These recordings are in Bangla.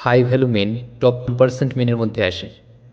হাই ভ্যালু মেন টপ 2% মেনের মধ্যে আসে,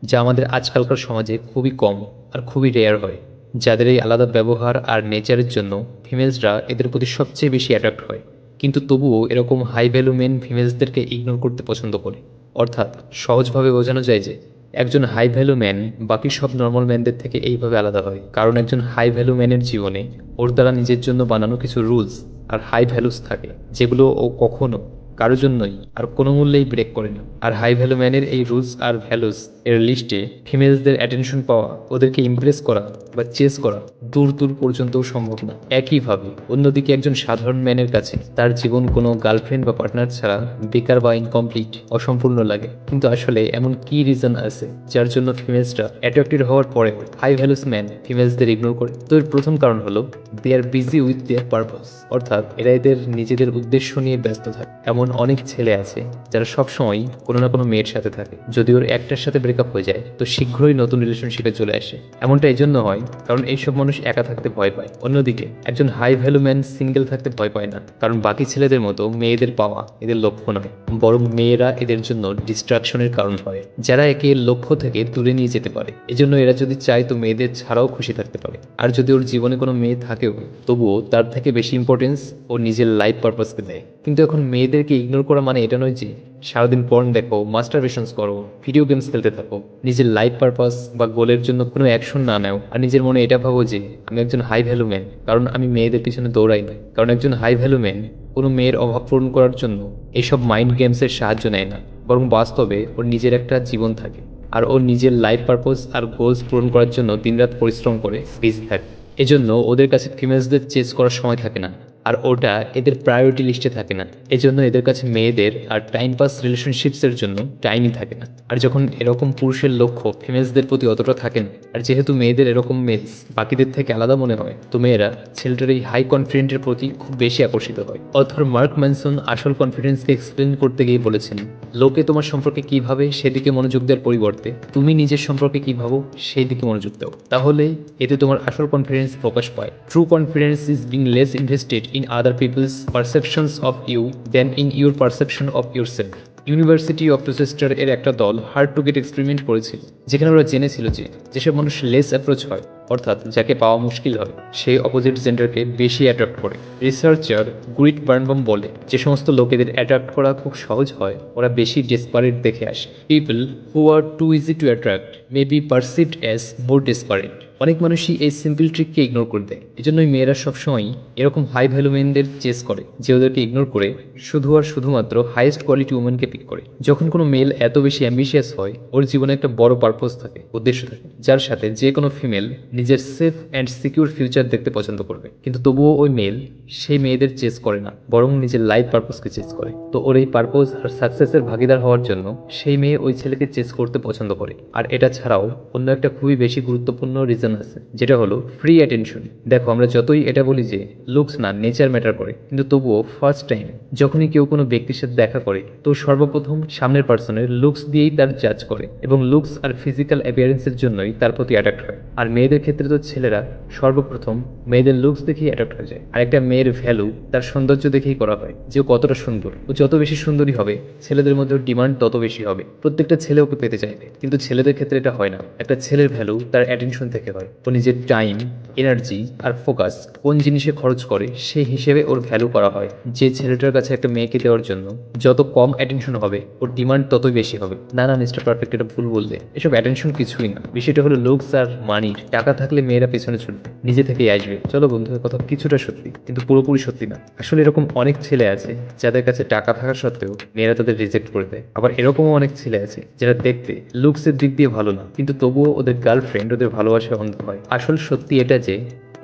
যা আমাদের আজকালকার সমাজে খুবই কম আর খুবই রেয়ার হয়। যাদের এই আলাদা ব্যবহার আর নেচারের জন্য ফিমেলসরা এদের প্রতি সবচেয়ে বেশি অ্যাট্রাক্ট হয়, কিন্তু তবুও এরকম হাই ভ্যালু মেন ফিমেলসদেরকে ইগনোর করতে পছন্দ করে। অর্থাৎ সহজভাবে বোঝানো যায় যে একজন হাই ভ্যালু ম্যান বাকি সব নর্মাল ম্যানদের থেকে এইভাবে আলাদা হয়, কারণ একজন হাই ভ্যালু ম্যানের জীবনে ওর দ্বারা নিজের জন্য বানানো কিছু রুলস আর হাই ভ্যালুস থাকে, যেগুলো ও কখনো কারোর জন্যই আর কোনো মূল্যেই ব্রেক করে না। আর হাই ভ্যালু ম্যানের এই রুলস আর ভ্যালুস এর লিস্টে ফিমেলসদের অ্যাটেনশন পাওয়া, ওদেরকে ইমপ্রেস করা বা চেস করা দূর দূর পর্যন্তও সম্ভব না। একইভাবে অন্যদিকে একজন সাধারণ ম্যানের কাছে তার জীবন কোনো গার্লফ্রেন্ড বা পার্টনার ছাড়া বেকার বা ইনকমপ্লিট, অসম্পূর্ণ লাগে। কিন্তু আসলে এমন কি রিজন আছে যার জন্য ফিমেলসরা অ্যাট্রাক্টেড হওয়ার পরেও হাই ভ্যালুস ম্যান ফিমেলসদের ইগনোর করে? তো এর প্রথম কারণ হলো দে আর বিজি উইথ দেয়ার পারপাস, অর্থাৎ এরা এদের নিজেদের উদ্দেশ্য নিয়ে ব্যস্ত থাকে। এমন অনেক ছেলে আছে যারা সবসময় কোনো না কোনো মেয়ের সাথে থাকে, যদি ওর একটার সাথে ব্রেকআপ হয়ে যায় তো শীঘ্রই নতুন রিলেশনশিপে চলে আসে। এমনটা এই জন্য হয় কারণ এইসব মানুষ একা থাকতে ভয় পায়। অন্যদিকে একজন হাই ভ্যালু ম্যান সিঙ্গেল থাকতে ভয় পায় না, কারণ বাকি ছেলেদের মতো মেয়েদের পাওয়া এদের লক্ষ্য নয়, বরং মেয়েরা এদের জন্য ডিস্ট্রাকশনের কারণ হয়, যারা একে লক্ষ্য থেকে দূরে নিয়ে যেতে পারে। এজন্য এরা যদি চায় তো মেয়েদের ছাড়াও খুশি থাকতে পারে। আর যদি ওর জীবনে কোনো মেয়ে থাকেও, তবুও তার থেকে বেশি ইম্পর্টেন্স ও নিজের লাইফ পারপাসকে দেয়। কিন্তু এখন মেয়েদেরকে ইগনোর করা মানে এটা নয় যে সারাদিন পর্ন দেখো, মাস্টারবেশনস করো, ভিডিও গেমস খেলতে থাকো, নিজের লাইফ পারপাস বা গোলের জন্য কোনো অ্যাকশন না নাও আর নিজের মনে এটা ভাবো যে আমি একজন হাই ভ্যালু ম্যান কারণ আমি মেয়েদের পিছনে দৌড়াই না। কারণ একজন হাই ভ্যালু ম্যান কোনো মেয়ের অভাব পূরণ করার জন্য এইসব মাইন্ড গেমসের সাহায্য নেয় না, বরং বাস্তবে ওর নিজের একটা জীবন থাকে আর ওর নিজের লাইফ পারপাস আর গোলস পূরণ করার জন্য দিনরাত পরিশ্রম করে বিজি থাকে। এজন্য ওদের কাছে ফিমেলসদের চেস করার সময় থাকে না, আর ওটা এদের প্রায়োরিটি লিস্টে থাকে না। এজন্য এদের কাছে মেয়েদের আর টাইম পাস রিলেশনশিপসের জন্য টাইমই থাকে না। আর যখন এরকম পুরুষের লক্ষ্য ফিমেলসদের প্রতি অতটা থাকে না, আর যেহেতু মেয়েদের এরকম মেলস বাকিদের থেকে আলাদা মনে হয়, তো মেয়েরা ছেলেটার এই হাই কনফিডেন্টের প্রতি খুব বেশি আকর্ষিত হয়। অথর মার্ক ম্যানসন আসল কনফিডেন্সকে এক্সপ্লেন করতে গিয়ে বলেছেন, লোকে তোমার সম্পর্কে কি ভাবে সেদিকে মনোযোগ দেওয়ার পরিবর্তে তুমি নিজের সম্পর্কে কি ভাবো সেই দিকে মনোযোগ দাও, তাহলে এতে তোমার আসল কনফিডেন্স প্রকাশ পায়। True confidence is being less invested in other people's perceptions of you than in your perception of yourself। University of Rochester এর একটা দল হার্ড টু গেট এক্সপেরিমেন্ট করেছিল, যেখানে ওরা জেনেছিল যে যেসব মানুষ লেস অ্যাপ্রোচ হয়, অর্থাৎ যাকে পাওয়া মুশকিল হয়, সেই অপোজিট জেন্ডারকে বেশি অ্যাট্রাক্ট করে। রিসার্চার গুরিট বার্নবম বলে, যে সমস্ত লোকেদের অ্যাট্রাক্ট করা খুব সহজ হয় ওরা বেশি ডেসপারেট দেখে আসে। People who are too easy to attract may be perceived as more desperate. অনেক মানুষই এই সিম্পল ট্রিককে ইগনোর করে দেয়। এজন্যই মেয়েরা সবসময় এরকম হাই ভ্যালু মেনদের চেস করে, যে ওদেরকে ইগনোর করে শুধু আর শুধুমাত্র হাইয়েস্ট কোয়ালিটি উমেনকে পিক করে। যখন কোনো মেল এত বেশি অ্যাম্বিশিয়াস হয়, ওর জীবনে একটা বড় পারপোজ থাকে, উদ্দেশ্য থাকে, যার সাথে যে কোনো ফিমেল নিজের সেফ অ্যান্ড সিকিউর ফিউচার দেখতে পছন্দ করবে। কিন্তু তবুও ওই মেল সেই মেয়েদের চেস করে না, বরং নিজের লাইফ পারপোজকে চেস করে। তো ওর এই পারপোজ আর সাকসেসের ভাগিদার হওয়ার জন্য সেই মেয়ে ওই ছেলেকে চেস করতে পছন্দ করে। আর এটা ছাড়াও অন্য একটা খুবই বেশি গুরুত্বপূর্ণ রিজন আছে, যেটা হলো ফ্রি অ্যাটেনশন। দেখো, আমরা যতই এটা বলি যে লুকস না, নেচার ম্যাটার করে, কিন্তু তবুও ফার্স্ট টাইম যখনই কেউ কোনো ব্যক্তির সাথে দেখা করে, তো সর্বপ্রথম সামনের পার্সনের লুকস দিয়েই তার জাজ করে, এবং লুকস আর ফিজিক্যাল অ্যাপিয়ারেন্সের জন্যই তার প্রতি অ্যাট্রাক্ট হয়। আর মেয়েদের ক্ষেত্রে তো ছেলেরা সর্বপ্রথম মেয়েদের লুকস দেখেই অ্যাট্রাক্ট হয়ে যায়। আর একটা মেয়ের ভ্যালু তার সৌন্দর্য দেখেই করা হয়, যে ও কতটা সুন্দর। ও যত বেশি সুন্দরী হবে, ছেলেদের মধ্যে ডিমান্ড তত বেশি হবে, প্রত্যেকটা ছেলে ওকে পেতে চাইবে। কিন্তু ছেলেদের ক্ষেত্রে এটা হয় না। একটা ছেলের ভ্যালু তার অ্যাটেনশন থেকে হয়। ও নিজের টাইম, এনার্জি আর ফোকাস কোন জিনিসে খরচ করে সেই হিসেবে ওর ভ্যালু করা হয়। যে ছেলেটার কাছে একটা মেয়েকে দেওয়ার জন্য যত কম অ্যাটেনশন হবে, ওর ডিমান্ড ততই বেশি হবে। না না, মিস্টার পারফেক্ট, এটা ভুল বললে। এসব অ্যাটেনশন কিছুই না, বিষয়টা হলো লুকস আর মানির। টাকা থাকলে মেয়েরা পেছনে ছুটবে, নিজে থেকেই আসবে। চলো বন্ধুদের কথা কিছুটা সত্যি, কিন্তু পুরোপুরি সত্যি না। আসলে এরকম অনেক ছেলে আছে যাদের কাছে টাকা থাকা সত্ত্বেও মেয়েরা তাদের রিজেক্ট করে দেয়। আবার এরকমও অনেক ছেলে আছে যারা দেখতে লুকসের দিক দিয়ে ভালো না, কিন্তু তবুও ওদের গার্লফ্রেন্ড ওদের ভালোবাসায় অন্ধ হয়। আসল সত্যি এটা যে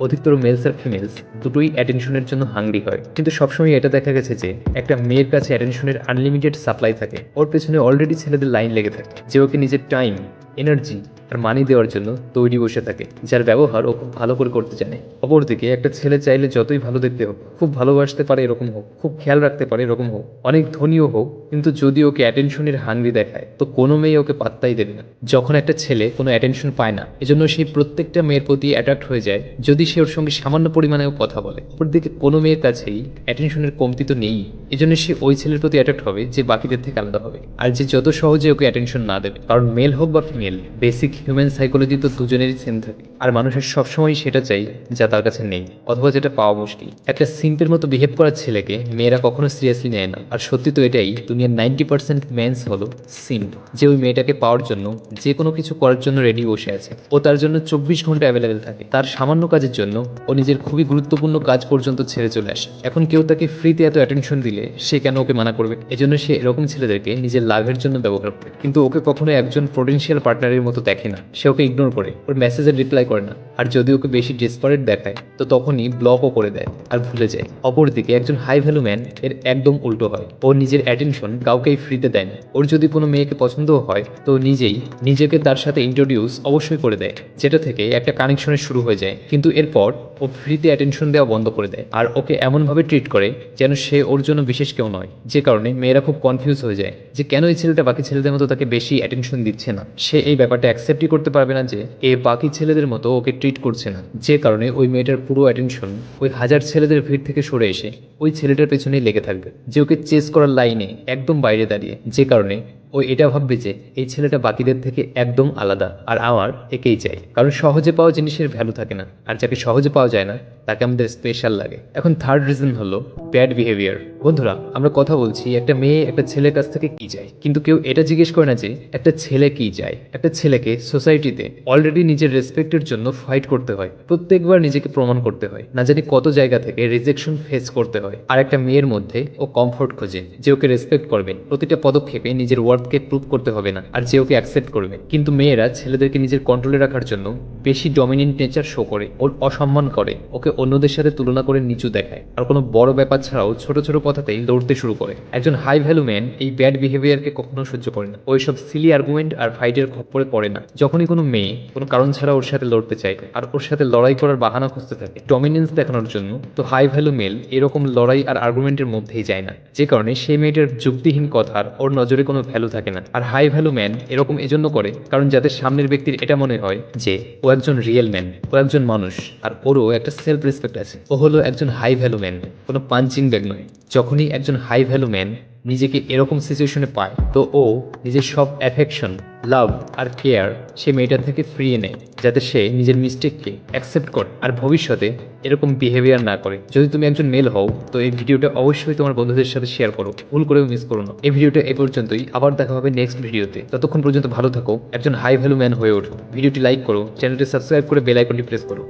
অধিকতর মেলস আর ফিমেলস দুটোই অ্যাটেনশনের জন্য হাংরি হয়, কিন্তু সবসময় এটা দেখা গেছে যে একটা মেয়ের কাছে অ্যাটেনশনের আনলিমিটেড সাপ্লাই থাকে। ওর পেছনে অলরেডি ছেলেদের লাইন লেগে থাকে, যে ওকে নিজের টাইম, এনার্জি আর মানি দেওয়ার জন্য তৈরি বসে থাকে, যার ব্যবহার ও খুব ভালো করে করতে জানে। অপরদিকে একটা ছেলে চাইলে যতই ভালো দেখতে হোক, খুব ভালোবাসতে পারে এরকম হোক, খুব খেয়াল রাখতে পারে এরকম হোক, অনেক ধনীও হোক, কিন্তু যদি ওকে অ্যাটেনশনের হাঙ্গরি দেখায় তো কোনো মেয়ে ওকে পাত্তাই দেবে না। যখন একটা ছেলে কোনো অ্যাটেনশন পায় না, এজন্য সেই প্রত্যেকটা মেয়ের প্রতি অ্যাট্রাক্ট হয়ে যায় যদি সে ওর সঙ্গে সামান্য পরিমাণেও কথা বলে। অপরদিকে কোনো মেয়ের কাছেই অ্যাটেনশনের কমতি তো নেই, এজন্য সে ওই ছেলের প্রতি অ্যাট্রাক্ট হবে যে বাকিদের থেকে আলাদা হবে, আর যে যত সহজে ওকে অ্যাটেনশন না দেবে। কারণ মেল হোক বা ফিমেল, বেসিক হিউম্যান সাইকোলজি তো দুজনেরই সেম থাকে, আর মানুষের সবসময় সেটা চাই যা তার কাছে নেই, অথবা যেটা পাওয়া মুশকিল। একটা সিম্পের মতো বিহেভ করার ছেলেকে মেয়েরা কখনো সিরিয়াসলি নেয় না, আর সত্যি তো এটাই, দুনিয়ার 90% মেন্স হলো সিম্প, যে ওই মেয়েটাকে পাওয়ার জন্য যে কোনো কিছু করার জন্য রেডি বসে আছে। ও তার জন্য 24 ঘন্টা অ্যাভেলেবেল থাকে, তার সামান্য কাজের জন্য ও নিজের খুবই গুরুত্বপূর্ণ কাজ পর্যন্ত ছেড়ে চলে আসে। এখন কেউ তাকে ফ্রিতে এত অ্যাটেনশন দিলে সে কেন ওকে মানা করবে? এজন্য সে এরকম ছেলেদেরকে নিজের লাভের জন্য ব্যবহার করে, কিন্তু ওকে কখনো একজন পোটেনশিয়াল পার্টনারের মতো দেখে না। সে ওকে ইগনোর করে, ওর মেসেজের রিপ্লাই করে না, আর যদি ওকে বেশি ডেসপারেট দেখায় তো তখনই ব্লকও করে দেয় আর ভুলে যায়। অপরদিকে একজন হাই ভ্যালু ম্যান এর একদম উল্টো হয়, ও নিজের অ্যাটেনশন কাউকেই ফ্রিতে দেয় না। ওর যদি কোনো মেয়েকে পছন্দও হয় তো নিজেই নিজেকে তার সাথে ইন্ট্রোডিউস অবশ্যই করে দেয়, যেটা থেকে একটা কানেকশনের শুরু হয়ে যায়। কিন্তু এরপর ও ফ্রিতে অ্যাটেনশন দেওয়া বন্ধ করে দেয়, আর ওকে এমনভাবে ট্রিট করে যেন সে ওর জন্য বিশেষ কেউ নয়, যে কারণে মেয়েরা খুব কনফিউজ হয়ে যায় যে কেন এই ছেলেটা বাকি ছেলেদের মতো তাকে বেশি অ্যাটেনশন দিচ্ছে না। সে এই ব্যাপারটা অ্যাকসেপ্টই করতে পারবে না যে এ বাকি ছেলেদের মতো ওকে ট্রিট করছে না, যে কারণে ওই মেয়েটার পুরো অ্যাটেনশন ওই হাজার ছেলেদের ভিড় থেকে সরে এসে ওই ছেলেটার পেছনেই লেগে থাকবে, যে ওকে চেস করার লাইনে একদম বাইরে দাঁড়িয়ে, যে কারণে ও এটা ভাববে যে এই ছেলেটা বাকিদের থেকে একদম আলাদা, আর আমার একেই চাই। কারণ সহজে পাওয়া জিনিসের ভ্যালু থাকে না, আর যাকে সহজে পাওয়া যায় না তাকে আমাদের স্পেশাল লাগে। এখন থার্ড রিজন হলো ব্যাড বিহেভিয়ার। বন্ধুরা, আমরা কথা বলছি একটা মেয়ে একটা ছেলের কাছ থেকে কি চায়, কিন্তু কেউ এটা জিজ্ঞেস করে না যে একটা ছেলে কি চায়। একটা ছেলেকে সোসাইটিতে অলরেডি নিজের রেসপেক্টের জন্য ফাইট করতে হয়, প্রত্যেকবার নিজেকে প্রমাণ করতে হয়, না জানি কত জায়গা থেকে রিজেকশন ফেস করতে হয়। আর একটা মেয়ের মধ্যে ও কমফোর্ট খোঁজে, যে ওকে রেসপেক্ট করবে, প্রতিটা পদক্ষেপে নিজের ওয়ার্থকে প্রুভ করতে হবে না, আর যে ওকে অ্যাকসেপ্ট করবে। কিন্তু মেয়েরা ছেলেদেরকে নিজের কন্ট্রোলে রাখার জন্য বেশি ডমিনেন্ট নেচার শো করে, ওর অসম্মান করে, ওকে অন্যদের সাথে তুলনা করে নিচু দেখায়, আর কোনো বড় ব্যাপার ছাড়াও ছোট ছোট কথাতেই লড়তে শুরু করে। একজন হাই ভ্যালু ম্যান এই ব্যাড বিহেভিয়ারকে কখনো সহ্য করে না, ওইসব সিলি আর্গুমেন্ট আর ফাইটের খপ্পরে পড়ে না। যখনই কোনো মেয়ে কোনো কারণ ছাড়া ওর সাথে লড়তে চায় আর ওর সাথে লড়াই করার বাহানা খুঁজতে থাকে ডমিনেন্স দেখানোর জন্য, তো হাই ভ্যালু মেল এরকম লড়াই আর আর্গুমেন্টের মধ্যেই যায় না, যে কারণে সেই মেয়েটার যুক্তিহীন কথার ওর নজরে কোনো ভ্যালু থাকে না। আর হাই ভ্যালু ম্যান এরকম এজন্য করে কারণ যাদের সামনের ব্যক্তির এটা মনে হয় যে ও একজন রিয়েল ম্যান, ও একজন মানুষ, আর ওরও একটা সেলফ রেসপেক্ট আছে, ও হলো একজন হাই ভ্যালু ম্যান, কোনো পাঞ্চিং ব্যাগ নয়। যখনই একজন হাই ভ্যালু ম্যান নিজেকে এরকম সিচুয়েশনে পায় তো ও নিজের সব অ্যাফেকশন, লাভ আর কেয়ার সে মেয়েটার থেকে ফিরিয়ে নেয়, যাতে সে নিজের মিস্টেককে অ্যাকসেপ্ট করে আর ভবিষ্যতে এরকম বিহেভিয়ার না করে। যদি তুমি একজন মেল হও তো এই ভিডিওটা অবশ্যই তোমার বন্ধুদের সাথে শেয়ার করো, ভুল করেও মিস করো না। এই ভিডিওটা এ পর্যন্তই, আবার দেখা হবে নেক্সট ভিডিওতে। ততক্ষণ পর্যন্ত ভালো থাকো, একজন হাই ভ্যালু ম্যান হয়ে ওঠো। ভিডিওটি লাইক করো, চ্যানেলটি সাবস্ক্রাইব করে বেল আইকনটি প্রেস করো।